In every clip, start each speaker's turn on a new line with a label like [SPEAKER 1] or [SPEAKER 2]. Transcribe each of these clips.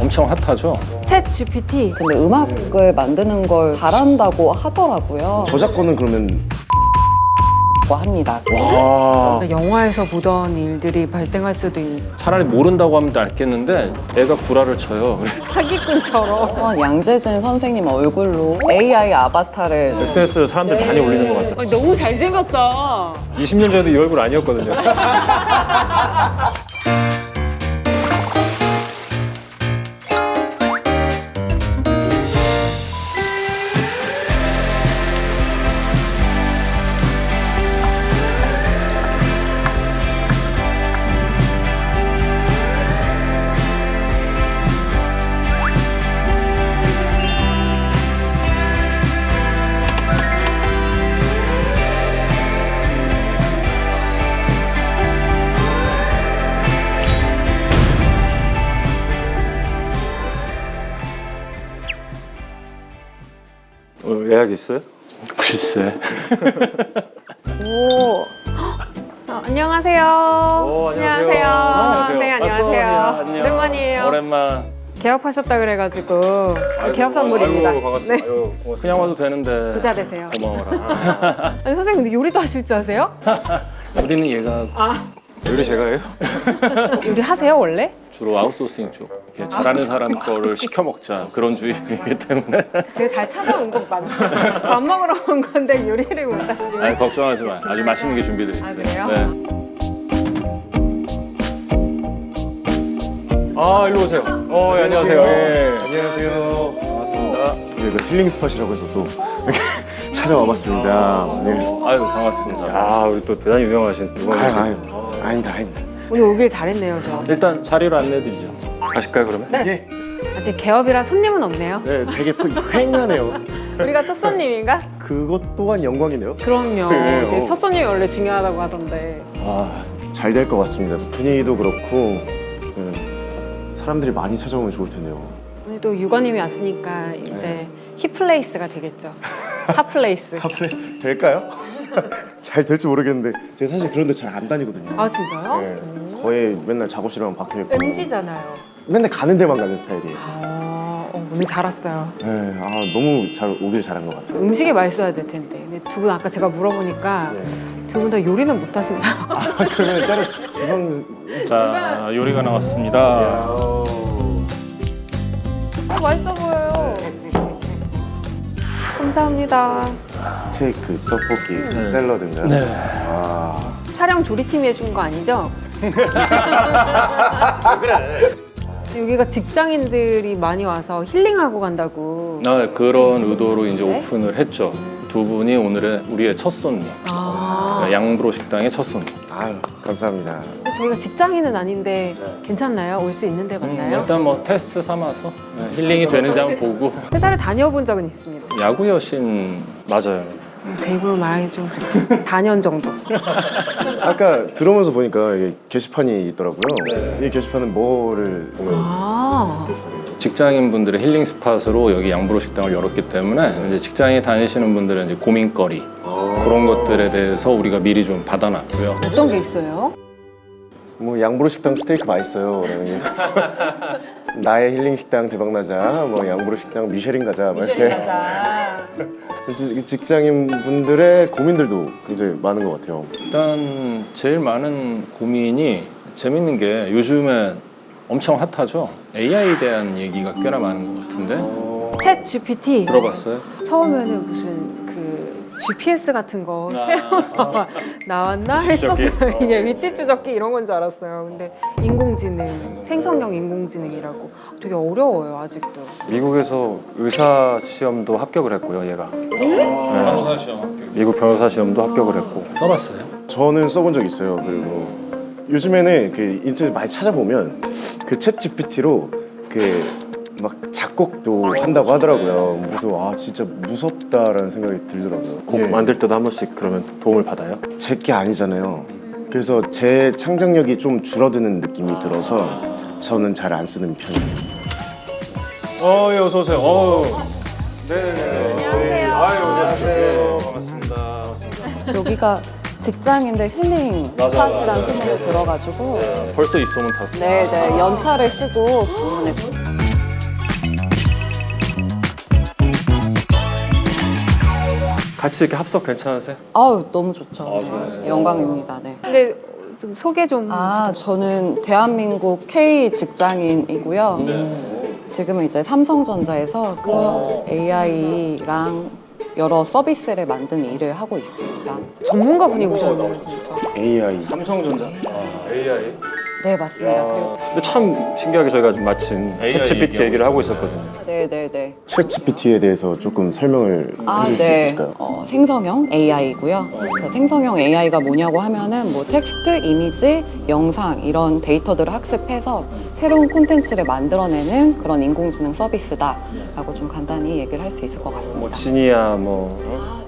[SPEAKER 1] 엄청 핫하죠.
[SPEAKER 2] 챗 GPT.
[SPEAKER 3] 근데 음악을 만드는 걸 잘한다고 하더라고요.
[SPEAKER 4] 저작권은 그러면
[SPEAKER 3] 합니다.
[SPEAKER 4] 와
[SPEAKER 2] 영화에서 보던 일들이 발생할 수도 있는
[SPEAKER 1] 차라리 모른다고 하면 알겠는데 애가 구라를 쳐요.
[SPEAKER 2] 사기꾼처럼.
[SPEAKER 3] 양재진 선생님 얼굴로 AI 아바타를
[SPEAKER 1] SNS에 사람들이 많이 올리는 것 같아요.
[SPEAKER 2] 너무 잘생겼다.
[SPEAKER 1] 20년 전에도 이 얼굴 아니었거든요. 예약 있어요? 글쎄.
[SPEAKER 2] 오. 안녕하세요.
[SPEAKER 1] 오,
[SPEAKER 2] 안녕하세요. 선생님 안녕하세요.
[SPEAKER 1] 안녕.
[SPEAKER 2] 오랜만이에요.
[SPEAKER 1] 오랜만.
[SPEAKER 2] 개업하셨다 그래가지고 개업 선물입니다.
[SPEAKER 1] 아이고, 반갑습니다.
[SPEAKER 2] 네.
[SPEAKER 1] 아유, 고맙습니다. 그냥 와도 되는데.
[SPEAKER 2] 부자 되세요.
[SPEAKER 1] 고마워라.
[SPEAKER 2] 아니 선생님 근데 요리도 하실 줄 아세요?
[SPEAKER 1] 우리는 얘가 요리 제가 해요?
[SPEAKER 2] 요리 하세요 원래?
[SPEAKER 1] 주로 아웃소싱 쪽. 이렇게 잘하는 사람 거를 시켜 먹자 그런 주의이기 때문에.
[SPEAKER 2] 되게 잘 찾아온 것 같아요. 밥 먹으러 온 건데 요리를 못 하시네.
[SPEAKER 1] 아니 걱정하지 마. 아주 맛있는 게 준비되어 있어요.
[SPEAKER 2] 아, 그래요?
[SPEAKER 1] 네. 아 일로 오세요. 예, 안녕하세요. 예.
[SPEAKER 4] 안녕하세요.
[SPEAKER 1] 반갑습니다.
[SPEAKER 4] 여기가 힐링 스팟이라고 해서 또 이렇게 찾아와봤습니다. 네.
[SPEAKER 1] 아유 반갑습니다. 아 우리 또 대단히 유명하신
[SPEAKER 4] 아닙니다.
[SPEAKER 2] 오늘 오길 잘했네요 저.
[SPEAKER 1] 일단 자리로 안내드리죠. 가실까요 그러면?
[SPEAKER 2] 네. 아직 개업이라 손님은 없네요.
[SPEAKER 4] 네, 되게 휑하네요.
[SPEAKER 2] 우리가 첫 손님인가?
[SPEAKER 4] 그것 또한 영광이네요.
[SPEAKER 2] 그럼요.
[SPEAKER 4] 네,
[SPEAKER 2] 이게 첫 손님이 원래 중요하다고 하던데.
[SPEAKER 4] 잘 될 것 같습니다. 분위기도 그렇고 사람들이 많이 찾아오면 좋을 텐데요.
[SPEAKER 2] 오늘 또 유건님이 왔으니까 이제 힙플레이스가 되겠죠. 핫플레이스.
[SPEAKER 4] 핫플레이스 될까요? 잘 될지 모르겠는데 제가 사실 그런 데 잘 안 다니거든요.
[SPEAKER 2] 아 진짜요?
[SPEAKER 4] 네, 거의 맨날 작업실에만 박혀있고
[SPEAKER 2] MG잖아요.
[SPEAKER 4] 맨날 가는 데만 가는 스타일이에요.
[SPEAKER 2] 오늘 잘 왔어요.
[SPEAKER 4] 네, 너무 잘 오길 잘한 것 같아요.
[SPEAKER 2] 음식이 맛있어야 될 텐데. 근데 두 분 아까 제가 물어보니까 두 분 다 요리는 못 하신다요.
[SPEAKER 4] 그러면 따로 주방
[SPEAKER 1] 자 요리가 나왔습니다.
[SPEAKER 2] 맛있어 보여요. 감사합니다.
[SPEAKER 4] 스테이크, 떡볶이, 샐러드인가요?
[SPEAKER 1] 네.
[SPEAKER 2] 촬영 조리팀이 해준 거 아니죠? 여기가 직장인들이 많이 와서 힐링하고 간다고.
[SPEAKER 1] 그런 의도로 이제
[SPEAKER 2] 네?
[SPEAKER 1] 오픈을 했죠. 두 분이 오늘의 우리의 첫 손님. 양브로 식당의 첫 손님.
[SPEAKER 4] 아유, 감사합니다.
[SPEAKER 2] 근데 저희가 직장인은 아닌데 괜찮나요? 올 수 있는 데 맞나요?
[SPEAKER 1] 일단 뭐 테스트 삼아서 힐링이 되는지 한번 보고.
[SPEAKER 2] 회사를 다녀본 적은 있습니다.
[SPEAKER 1] 야구 여신 맞아요.
[SPEAKER 2] 제 입으로 말하기 좀 그렇지. 4년 정도.
[SPEAKER 4] 아까 들어오면서 보니까 이게 게시판이 있더라고요. 이 게시판은 뭐를 보면
[SPEAKER 1] 직장인 분들의 힐링 스팟으로 여기 양브로 식당을 열었기 때문에 이제 직장에 다니시는 분들은 이제 고민거리 그런 것들에 대해서 우리가 미리 좀 받아놨고요.
[SPEAKER 2] 어떤 게 있어요?
[SPEAKER 4] 뭐 양브로 식당 스테이크 맛있어요. 그러면 나의 힐링 식당 대박나자. 뭐 양브로 식당 미쉐린 가자. 막 이렇게. 직장인 분들의 고민들도 굉장히 많은 것 같아요.
[SPEAKER 1] 일단 제일 많은 고민이 재밌는 게 요즘에 엄청 핫하죠. AI에 대한 얘기가 꽤나 많은 것 같은데
[SPEAKER 2] 챗 GPT.
[SPEAKER 1] 들어봤어요?
[SPEAKER 2] 처음에는 무슨 그 GPS 같은 거 새로 나왔나 했었어요. 이게 위치 추적기 이런 건 줄 알았어요. 근데 인공지능, 생성형 인공지능이라고 되게 어려워요 아직도.
[SPEAKER 1] 미국에서 의사 시험도 합격을 했고요, 얘가. 변호사 시험 합격. 미국 변호사 시험도 합격을 했고. 써봤어요?
[SPEAKER 4] 저는 써본 적 있어요. 그리고 요즘에는 그 인터넷 많이 찾아보면 그 챗 GPT로 그 막 작곡도 한다고 하더라고요. 그래서 진짜 무섭다라는 생각이 들더라고요.
[SPEAKER 1] 곡 만들 때도 한 번씩 그러면 도움을 받아요?
[SPEAKER 4] 제 게 아니잖아요. 그래서 제 창작력이 좀 줄어드는 느낌이 들어서 저는 잘 안 쓰는 편이에요.
[SPEAKER 1] 예, 어서 오세요. 네. 안녕하세요. 반갑습니다.
[SPEAKER 3] 여기가 직장인들 힐링 스팟이라는 소문을 들어가지고
[SPEAKER 1] 벌써 입소문 탔어요.
[SPEAKER 3] 네네 연차를 쓰고 방문했습니다.
[SPEAKER 5] 같이 이렇게 합석 괜찮으세요?
[SPEAKER 3] 아유, 너무 좋죠.
[SPEAKER 5] 좋아요.
[SPEAKER 3] 영광입니다. 네.
[SPEAKER 2] 근데 좀 소개 좀.
[SPEAKER 3] 저는 대한민국 K 직장인이고요. 지금은 이제 삼성전자에서 그 AI랑 여러 서비스를 만든 일을 하고 있습니다.
[SPEAKER 2] 전문가분이 오셨네요, 진짜.
[SPEAKER 4] AI.
[SPEAKER 5] 삼성전자. AI.
[SPEAKER 3] 네, 맞습니다. 그리고
[SPEAKER 5] 근데 참 신기하게 저희가 지금 마침
[SPEAKER 1] AI
[SPEAKER 5] 챗GPT 얘기를 하고 있었거든요.
[SPEAKER 3] 네네네.
[SPEAKER 4] 챗 GPT에 대해서 조금 설명을 해줄 수
[SPEAKER 3] 네.
[SPEAKER 4] 있으실까요?
[SPEAKER 3] 생성형 AI고요. 생성형 AI가 뭐냐고 하면은 뭐 텍스트, 이미지, 영상 이런 데이터들을 학습해서 새로운 콘텐츠를 만들어내는 그런 인공지능 서비스다라고 좀 간단히 얘기를 할 수 있을 것
[SPEAKER 5] 뭐
[SPEAKER 3] 같습니다.
[SPEAKER 5] 지니야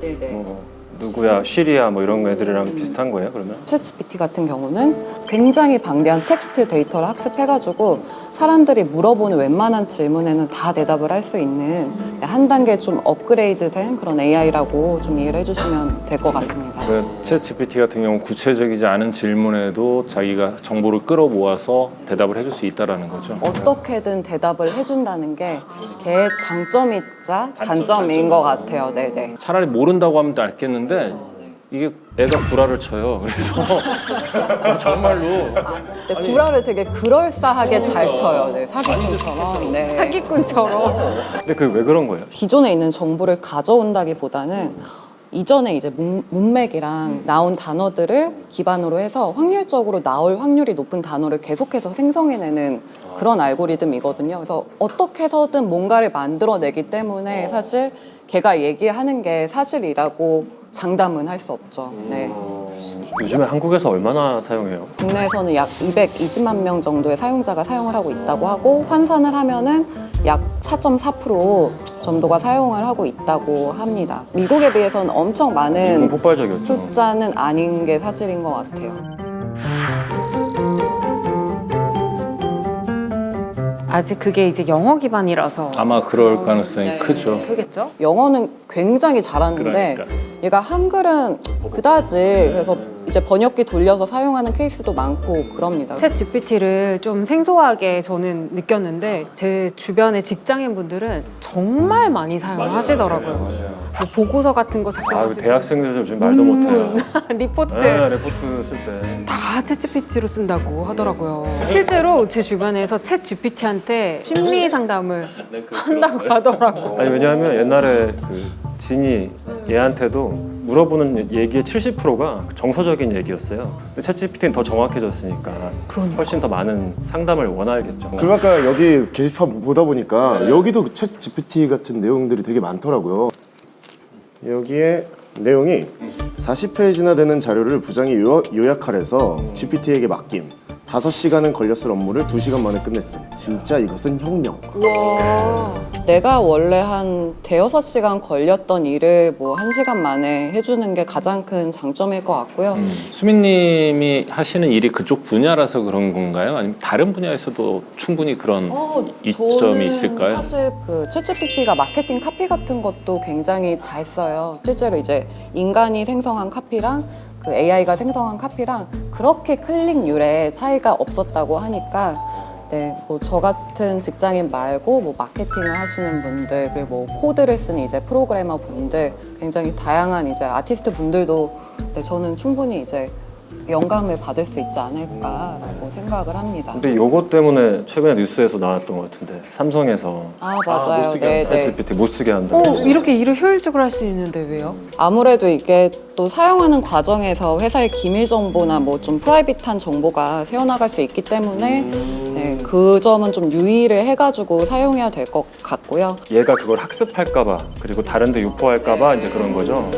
[SPEAKER 3] 네네.
[SPEAKER 5] 뭐 누구야 쉬리야 뭐 이런 애들이랑 비슷한 거예요 그러면?
[SPEAKER 3] 챗GPT 같은 경우는 굉장히 방대한 텍스트 데이터를 학습해가지고 사람들이 물어보는 웬만한 질문에는 다 대답을 할 수 있는 한 단계 좀 업그레이드된 그런 AI라고 좀 이해를 해주시면 될 것 같습니다.
[SPEAKER 1] 그 챗GPT 같은 경우 구체적이지 않은 질문에도 자기가 정보를 끌어모아서 대답을 해줄 수 있다라는 거죠.
[SPEAKER 3] 어떻게든 대답을 해준다는 게 걔의 장점이자 단점인 것 같아요. 네네.
[SPEAKER 1] 차라리 모른다고 하면 또 알겠는데 이게 애가 구라를 쳐요. 그래서 정말로
[SPEAKER 3] 네, 구라를 되게 그럴싸하게 잘 쳐요. 네, 사기꾼처럼. 네.
[SPEAKER 2] 사기꾼처럼.
[SPEAKER 5] 근데 그게 왜 그런 거예요?
[SPEAKER 3] 기존에 있는 정보를 가져온다기보다는 이전에 이제 문맥이랑 나온 단어들을 기반으로 해서 확률적으로 나올 확률이 높은 단어를 계속해서 생성해내는 그런 알고리즘이거든요. 그래서 어떻게 해서든 뭔가를 만들어내기 때문에 사실 걔가 얘기하는 게 사실이라고 장담은 할 수 없죠. 네.
[SPEAKER 5] 요즘에 한국에서 얼마나 사용해요?
[SPEAKER 3] 국내에서는 약 220만 명 정도의 사용자가 사용을 하고 있다고 하고 환산을 하면은 약 4.4% 정도가 사용을 하고 있다고 합니다. 미국에 비해서는 엄청 많은
[SPEAKER 5] 폭발적이었죠.
[SPEAKER 3] 숫자는 아닌 게 사실인 것 같아요.
[SPEAKER 2] 아직 그게 이제 영어 기반이라서
[SPEAKER 1] 아마 그럴 가능성이
[SPEAKER 3] 네.
[SPEAKER 1] 크죠.
[SPEAKER 2] 크겠죠?
[SPEAKER 3] 영어는 굉장히 잘하는데
[SPEAKER 1] 그러니까.
[SPEAKER 3] 얘가 한글은 그다지 그래서 이제 번역기 돌려서 사용하는 케이스도 많고 그럽니다.
[SPEAKER 2] 챗 GPT를 좀 생소하게 저는 느꼈는데 제 주변의 직장인분들은 정말 많이 사용을 하시더라고요. 뭐 보고서 같은 거
[SPEAKER 5] 아,
[SPEAKER 2] 작성하시고
[SPEAKER 5] 대학생들 요즘 말도 못해요.
[SPEAKER 2] 리포트
[SPEAKER 5] 네, 레포트 쓸 때.
[SPEAKER 2] 다 챗GPT로 쓴다고 하더라고요. 실제로 제 주변에서 챗GPT한테 심리 상담을 한다고 하더라고요.
[SPEAKER 5] 아니 왜냐하면 옛날에 그 진이 얘한테도 물어보는 얘기의 70%가 정서적인 얘기였어요. 근데 챗GPT는 더 정확해졌으니까 훨씬 더 많은 상담을 원하겠죠.
[SPEAKER 4] 그리고 아까 여기 게시판 보다 보니까 여기도 챗 GPT 같은 내용들이 되게 많더라고요. 여기에 내용이 40페이지나 되는 자료를 부장이 요약하래서 GPT에게 맡김. 5시간은 걸렸을 업무를 2시간 만에 끝냈음. 진짜 이것은 혁명.
[SPEAKER 3] 와, 내가 원래 한 대여섯 시간 걸렸던 일을 뭐 1시간 만에 해주는 게 가장 큰 장점일 것 같고요.
[SPEAKER 1] 수민님이 하시는 일이 그쪽 분야라서 그런 건가요? 아니면 다른 분야에서도 충분히 그런 이점이
[SPEAKER 3] 저는
[SPEAKER 1] 있을까요?
[SPEAKER 3] 사실 그 챗GPT가 마케팅 카피 같은 것도 굉장히 잘 써요. 실제로 이제 인간이 생성한 카피랑 그 AI가 생성한 카피랑 그렇게 클릭률에 차이가 없었다고 하니까 네, 뭐 저 같은 직장인 말고 뭐 마케팅을 하시는 분들 그리고 뭐 코드를 쓰는 이제 프로그래머 분들 굉장히 다양한 이제 아티스트 분들도 네, 저는 충분히 이제 영감을 받을 수 있지 않을까라고 생각을 합니다.
[SPEAKER 5] 근데 요거 때문에 최근에 뉴스에서 나왔던 것 같은데 삼성에서
[SPEAKER 3] 맞아요. 네, 네.
[SPEAKER 5] 챗GPT 못 쓰게 한다.
[SPEAKER 2] 이렇게 일을 효율적으로 할 수 있는데 왜요?
[SPEAKER 3] 아무래도 이게 또 사용하는 과정에서 회사의 기밀 정보나 뭐 좀 프라이빗한 정보가 새어나갈 수 있기 때문에 네, 그 점은 좀 유의를 해가지고 사용해야 될 것 같고요.
[SPEAKER 5] 얘가 그걸 학습할까봐 그리고 다른데 유포할까봐 이제 그런 거죠.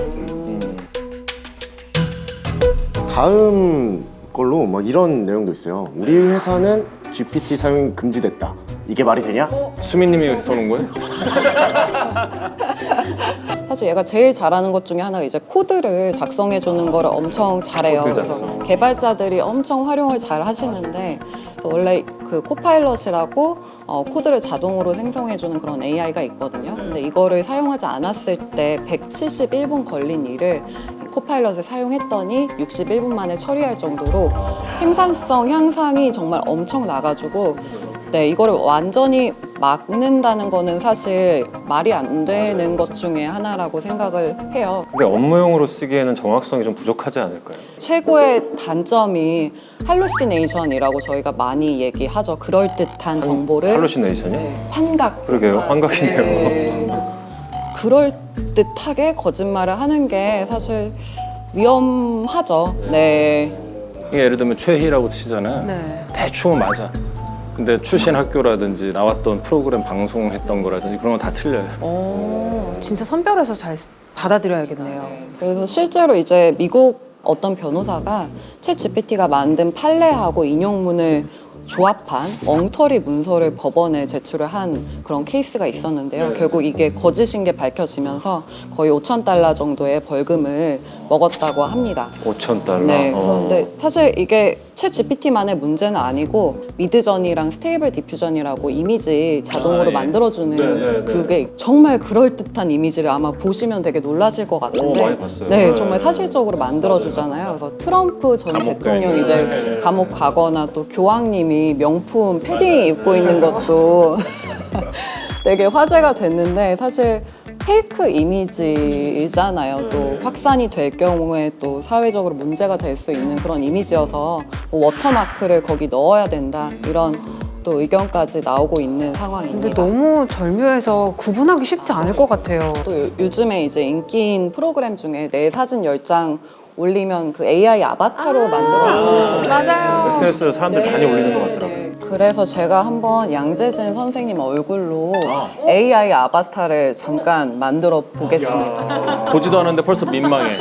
[SPEAKER 4] 다음 걸로 막 이런 내용도 있어요. 우리 회사는 GPT 사용이 금지됐다. 이게 말이 되냐?
[SPEAKER 1] 수민님이 써놓은 거예요?
[SPEAKER 3] 사실 얘가 제일 잘하는 것 중에 하나가 이제 코드를 작성해 주는 거를 엄청 잘해요. 그래서 개발자들이 엄청 활용을 잘 하시는데 원래 그 코파일럿이라고 코드를 자동으로 생성해 주는 그런 AI가 있거든요. 근데 이거를 사용하지 않았을 때 171분 걸린 일을 코파일럿을 사용했더니 61분 만에 처리할 정도로 생산성 향상이 정말 엄청 나가지고 네, 이거를 완전히 막는다는 거는 사실 말이 안 되는 것 중에 하나라고 생각을 해요.
[SPEAKER 5] 근데 업무용으로 쓰기에는 정확성이 좀 부족하지 않을까요?
[SPEAKER 3] 최고의 단점이 할루시네이션이라고 저희가 많이 얘기하죠. 그럴듯한 정보를
[SPEAKER 5] 할루시네이션이요?
[SPEAKER 3] 네, 환각.
[SPEAKER 5] 그러게요. 환각이네요.
[SPEAKER 3] 네. 그럴듯하게 거짓말을 하는 게 사실 위험하죠. 네.
[SPEAKER 1] 이게 예를 들면 최희라고 치잖아요.
[SPEAKER 2] 네.
[SPEAKER 1] 대충은 맞아. 근데 출신 학교라든지 나왔던 프로그램 방송했던 거라든지 그런 건 다 틀려요.
[SPEAKER 2] 진짜 선별해서 잘 받아들여야겠네요.
[SPEAKER 3] 그래서 실제로 이제 미국 어떤 변호사가 챗 GPT가 만든 판례하고 인용문을 조합한 엉터리 문서를 법원에 제출을 한 그런 케이스가 있었는데요. 결국 이게 거짓인 게 밝혀지면서 거의 $5,000 정도의 벌금을 먹었다고 합니다.
[SPEAKER 5] $5,000.
[SPEAKER 3] 네, 그래서 근데 사실 이게 챗 GPT만의 문제는 아니고 미드저니랑 스테이블 디퓨전이라고 이미지 자동으로
[SPEAKER 1] 예.
[SPEAKER 3] 만들어주는
[SPEAKER 5] 네.
[SPEAKER 3] 그게 정말 그럴듯한 이미지를 아마 보시면 되게 놀라실 것 같은데
[SPEAKER 5] 많이 봤어요.
[SPEAKER 3] 네,
[SPEAKER 5] 네.
[SPEAKER 3] 정말 사실적으로 만들어주잖아요. 그래서 트럼프 전
[SPEAKER 1] 감옥
[SPEAKER 3] 대통령
[SPEAKER 1] 가
[SPEAKER 3] 이제
[SPEAKER 1] 있는.
[SPEAKER 3] 감옥 가거나 또 교황님이 명품 패딩 입고 있는 것도 되게 화제가 됐는데 사실 페이크 이미지잖아요. 또 확산이 될 경우에 또 사회적으로 문제가 될 수 있는 그런 이미지여서 뭐 워터마크를 거기 넣어야 된다 이런 또 의견까지 나오고 있는 상황입니다.
[SPEAKER 2] 근데 너무 절묘해서 구분하기 쉽지 않을 것 같아요.
[SPEAKER 3] 또 요즘에 이제 인기인 프로그램 중에 내 사진 10장 올리면 그 AI 아바타로 만들어주는
[SPEAKER 2] 맞아요.
[SPEAKER 5] SNS를 사람들 많이 올리는 것 같더라고요.
[SPEAKER 3] 네. 그래서 제가 한번 양재진 선생님 얼굴로 AI 아바타를 잠깐 만들어 보겠습니다.
[SPEAKER 1] 보지도 않았는데 벌써 민망해.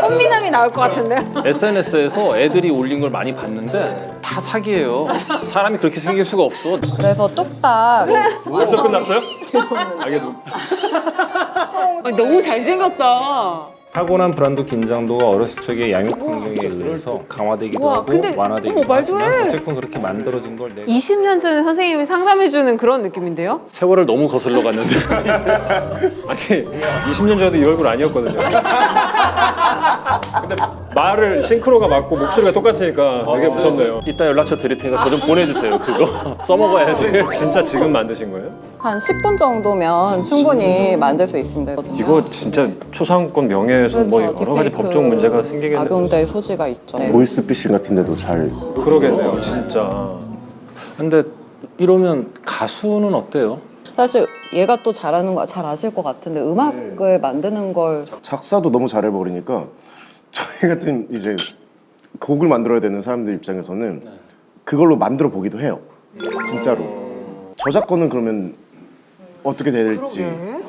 [SPEAKER 2] 꽃미남이 나올 것 같은데.
[SPEAKER 1] SNS에서 애들이 올린 걸 많이 봤는데 다 사기예요. 사람이 그렇게 생길 수가 없어.
[SPEAKER 3] 그래서 뚝딱
[SPEAKER 5] 벌써 끝났어요?
[SPEAKER 2] 너무 잘생겼다.
[SPEAKER 1] 타고난 브랜드 긴장도가 어렸을 적에 양육 환경에 의해서 강화되기도
[SPEAKER 2] 우와,
[SPEAKER 1] 하고
[SPEAKER 2] 근데
[SPEAKER 1] 완화되기도
[SPEAKER 2] 어머, 말도
[SPEAKER 1] 하지만
[SPEAKER 2] 해.
[SPEAKER 1] 어쨌건 그렇게 만들어진 걸 내가
[SPEAKER 2] 20년 전에 선생님이 상담해주는 그런 느낌인데요?
[SPEAKER 1] 세월을 너무 거슬러 갔는데
[SPEAKER 5] 아니 20년 전에 이 얼굴 아니었거든요. 근데 말을 싱크로가 맞고 목소리가 똑같으니까 되게 무섭네요.
[SPEAKER 1] 이따 연락처 드릴 테니까 저 좀 보내주세요. 그거 써먹어야지.
[SPEAKER 5] 진짜 지금 만드신 거예요?
[SPEAKER 3] 한 10분 정도면 충분히 만들 수 있습니다.
[SPEAKER 5] 이거 진짜 초상권 명예훼손 뭐
[SPEAKER 3] 그렇죠.
[SPEAKER 5] 여러 가지
[SPEAKER 3] 딥페이크
[SPEAKER 5] 법적 문제가 생기겠네요.
[SPEAKER 3] 악용될 소지가 있죠. 네.
[SPEAKER 4] 보이스피싱 같은데도 잘
[SPEAKER 5] 그러겠네요, 진짜.
[SPEAKER 1] 근데 이러면 가수는 어때요?
[SPEAKER 3] 사실 얘가 또 잘하는 거 잘 아실 것 같은데 음악을 만드는 걸
[SPEAKER 4] 작사도 너무 잘해버리니까 저희 같은 이제 곡을 만들어야 되는 사람들 입장에서는 그걸로 만들어 보기도 해요. 진짜로. 저작권은 그러면 어떻게 될지.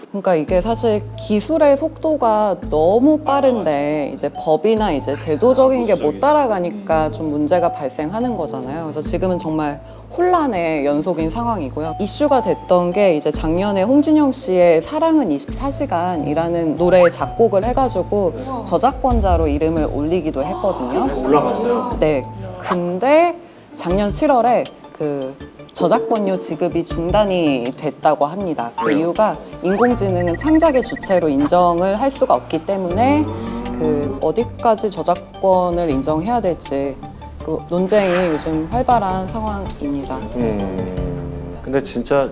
[SPEAKER 3] 그러니까 이게 사실 기술의 속도가 너무 빠른데 이제 법이나 이제 제도적인 게 못 따라가니까 좀 문제가 발생하는 거잖아요. 그래서 지금은 정말 혼란의 연속인 상황이고요. 이슈가 됐던 게 이제 작년에 홍진영 씨의 사랑은 24시간이라는 노래에 작곡을 해가지고 저작권자로 이름을 올리기도 했거든요.
[SPEAKER 5] 올라갔어요.
[SPEAKER 3] 네. 근데 작년 7월에 그 저작권료 지급이 중단이 됐다고 합니다. 그 이유가 인공지능은 창작의 주체로 인정을 할 수가 없기 때문에 그 어디까지 저작권을 인정해야 될지 논쟁이 요즘 활발한 상황입니다.
[SPEAKER 5] 근데 진짜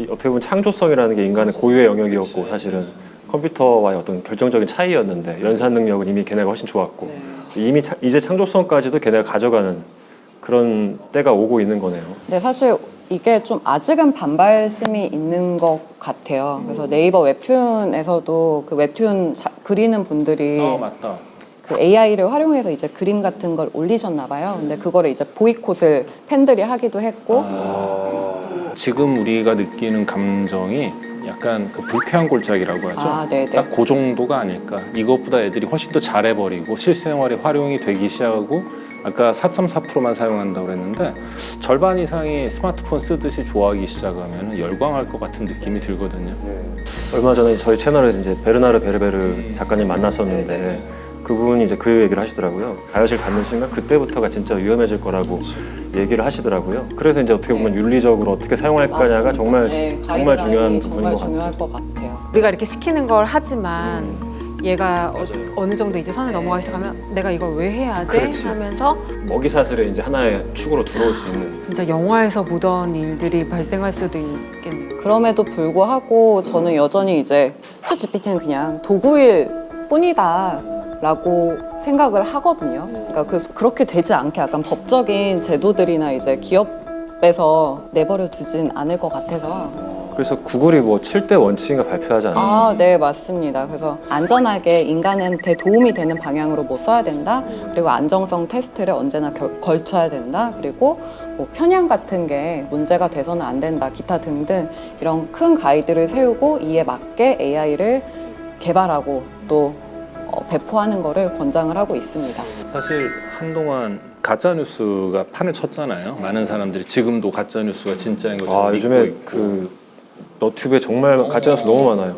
[SPEAKER 5] 어떻게 보면 창조성이라는 게 인간의 고유의 영역이었고 사실은 컴퓨터와의 어떤 결정적인 차이였는데 연산 능력은 이미 걔네가 훨씬 좋았고 이미 이제 창조성까지도 걔네가 가져가는 그런 때가 오고 있는 거네요.
[SPEAKER 3] 네, 사실 이게 좀 아직은 반발심이 있는 것 같아요. 그래서 네이버 웹툰에서도 그 웹툰 그리는 분들이
[SPEAKER 1] 맞다.
[SPEAKER 3] 그 AI를 활용해서 이제 그림 같은 걸 올리셨나 봐요. 근데 그거를 이제 보이콧을 팬들이 하기도 했고
[SPEAKER 1] 지금 우리가 느끼는 감정이 약간 그 불쾌한 골짜기라고 하죠.
[SPEAKER 3] 아, 네네.
[SPEAKER 1] 딱 그 정도가 아닐까. 이것보다 애들이 훨씬 더 잘해버리고 실생활에 활용이 되기 시작하고 아까 4.4%만 사용한다고 그랬는데 절반 이상이 스마트폰 쓰듯이 좋아하기 시작하면 열광할 것 같은 느낌이 들거든요.
[SPEAKER 5] 얼마 전에 저희 채널에 이제 베르나르 베르베르 작가님 만났었는데 그분이 이제 그 얘기를 하시더라고요. 가요실 갖는 순간 그때부터가 진짜 위험해질 거라고 얘기를 하시더라고요. 그래서 이제 어떻게 보면 윤리적으로 어떻게 사용할 거냐가 정말
[SPEAKER 3] 네,
[SPEAKER 5] 정말 중요한
[SPEAKER 3] 가이드라인이
[SPEAKER 5] 부분인
[SPEAKER 3] 정말
[SPEAKER 5] 것 같아요.
[SPEAKER 3] 중요할 것 같아요.
[SPEAKER 2] 우리가 이렇게 시키는 걸 하지만 얘가
[SPEAKER 5] 맞아요.
[SPEAKER 2] 어느 정도 이제 선을 넘어가기 시작하면 내가 이걸 왜 해야 돼?
[SPEAKER 5] 그렇지.
[SPEAKER 2] 하면서
[SPEAKER 5] 먹이사슬의 이제 하나의 축으로 들어올 수 있는.
[SPEAKER 2] 진짜 영화에서 보던 일들이 발생할 수도 있겠네요.
[SPEAKER 3] 그럼에도 불구하고 저는 여전히 이제 챗GPT는 그냥 도구일 뿐이다라고 생각을 하거든요. 그러니까 그렇게 되지 않게 약간 법적인 제도들이나 이제 기업에서 내버려 두진 않을 것 같아서.
[SPEAKER 5] 그래서 구글이 뭐 7대 원칙인가 발표하지 않았어요?
[SPEAKER 3] 아, 네, 맞습니다. 그래서 안전하게 인간한테 도움이 되는 방향으로 뭐 써야 된다. 그리고 안정성 테스트를 언제나 걸쳐야 된다. 그리고 뭐 편향 같은 게 문제가 돼서는 안 된다. 기타 등등 이런 큰 가이드를 세우고 이에 맞게 AI를 개발하고 또 배포하는 거를 권장을 하고 있습니다.
[SPEAKER 1] 사실 한동안 가짜 뉴스가 판을 쳤잖아요. 많은 사람들이 지금도 가짜 뉴스가 진짜인 것처럼
[SPEAKER 5] 아,
[SPEAKER 1] 믿고
[SPEAKER 5] 요즘에
[SPEAKER 1] 있고.
[SPEAKER 5] 그 너튜브에 정말 가짜뉴스 너무 많아요.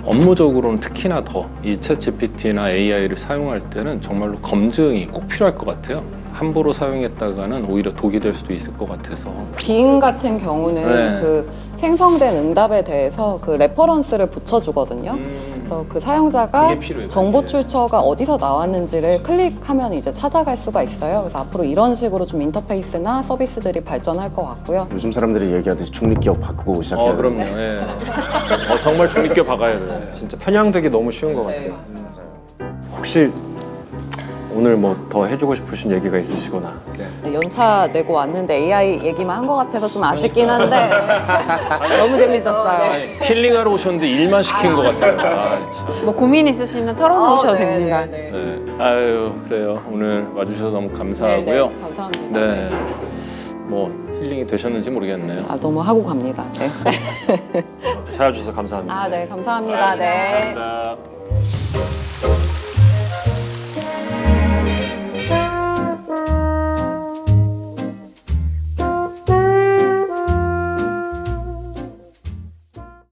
[SPEAKER 1] 업무적으로는 특히나 더 이 챗GPT나 AI를 사용할 때는 정말로 검증이 꼭 필요할 것 같아요. 함부로 사용했다가는 오히려 독이 될 수도 있을 것 같아서.
[SPEAKER 3] 빙 같은 경우는
[SPEAKER 1] 네.
[SPEAKER 3] 그 생성된 응답에 대해서 그 레퍼런스를 붙여주거든요. 그래서 그 사용자가
[SPEAKER 1] 그게 필요해요.
[SPEAKER 3] 정보 출처가 어디서 나왔는지를 클릭하면 이제 찾아갈 수가 있어요. 그래서 앞으로 이런 식으로 좀 인터페이스나 서비스들이 발전할 것 같고요.
[SPEAKER 4] 요즘 사람들이 얘기하듯이 중립기업 바꾸고 시작해야
[SPEAKER 1] 그럼요. 예. 정말 좀 믿겨 박아야 돼.
[SPEAKER 5] 진짜 편향되기 너무 쉬운 것
[SPEAKER 3] 네.
[SPEAKER 5] 같아요. 혹시 오늘 뭐 더 해주고 싶으신 얘기가 있으시거나.
[SPEAKER 3] 네, 연차 내고 왔는데 AI 얘기만 한 것 같아서 좀 아쉽긴 한데
[SPEAKER 2] 너무 재밌었어요.
[SPEAKER 3] 네.
[SPEAKER 1] 힐링하러 오셨는데 일만 시킨 것 같아요. 아, 참.
[SPEAKER 2] 뭐 고민 있으시면 털어놓으셔도
[SPEAKER 3] 네,
[SPEAKER 2] 됩니다.
[SPEAKER 3] 네, 네.
[SPEAKER 1] 네. 아유, 그래요. 오늘 와주셔서 너무 감사하고요.
[SPEAKER 3] 네, 네, 감사합니다.
[SPEAKER 1] 네. 뭐 힐링이 되셨는지 모르겠네요.
[SPEAKER 3] 아, 너무 하고 갑니다. 네.
[SPEAKER 5] 찾아주셔서 감사합니다.
[SPEAKER 3] 아, 네, 감사합니다. 네.
[SPEAKER 1] 감사합니다.